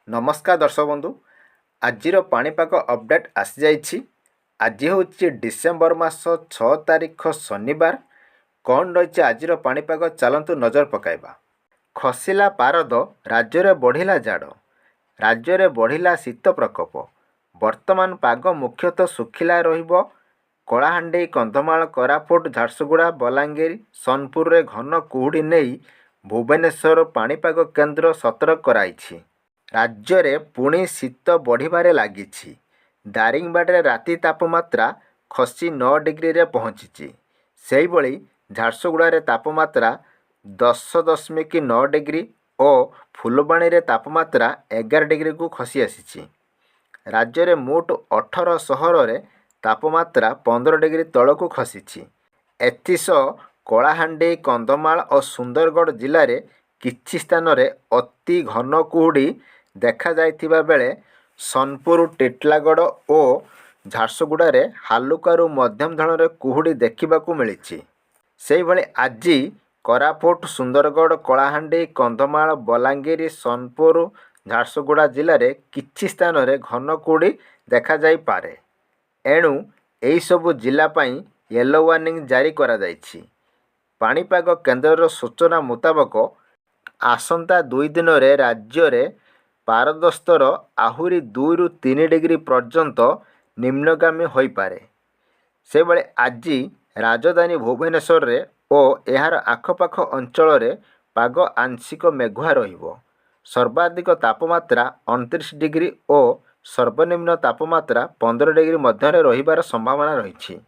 नमस्कार दर्शक बंधु आजिर पाणीपाग अपडेट आसी जाइछि। आज हूँ डिसेम्बर मास 6 तारिख शनिवार। कौन रही आजिर पाणीपाग चलतु नजर पकाइबा। खसिला पारद राज्य में बढ़िला जाड़, राज्य में बढ़िला शीत प्रकोप। वर्तमान पाग मुख्यतः सुखिला रहिबो। कलाहांडी, कंधमाल, कोरापुट, झारसुगुड़ा, बलांगीर, सोनपुर रे घन कुहुड़ी नहीं भुवनेश्वर पाणीपाग केन्द्र सतर्क कराइछि। राज्य में पुणी शीत बढ़िबारे लागिछि। दारिंगबाड़ी राति तापमात्रा खसी 9 डिग्री रे पहुँची। सेही भली झारसुगुड़ा रे तापमात्रा 10.9 डिग्री और फुलबाणी रे तापमात्रा 11 डिग्री को खसी आसीछि। राज्य में मोट 18 सहर रे तापमात्रा 15 डिग्री तलक खसीछि। एथिसह कलाहांडी, कंधमाल और सुंदरगढ़ जिले में किछि स्थान रे अति घन कुहुड़ी देखा जाइथिबा बेले सोनपुर, टिटलागढ़ और झारसुगुड़ा रे हालुकारू मध्यम धৰণৰ कुहुड़ी देखिबाकू मिलिछि। सेही भली आज कोरापुट, सुंदरगढ़, कलाहांडी, कंधमाल, बलांगीर, सोनपुर, झारसुगुड़ा जिले में किछि स्थान रे घन कुहुड़ी देखा जाई पारे। एणु एही सबु जिला पई येलो वार्निंग जारी करा जाइछि। पाणीपाग केन्द्रर सूचना मुताबक आसंता 2 दिन रे राज्य रे पारद स्तर आहुरी 2 ରୁ 3 डिग्री पर्यंत निम्नगामी होई पारे। से बेले आज राजधानी भुवनेश्वर रे और एहार आखपाख अंचल रे पाग आंशिक मेघुआ रहिबो। सर्वाधिक तापमात्रा 29 डिग्री और सर्वनिम्न तापमात्रा 15 डिग्री मध्य रहिबार संभावना रहिछि।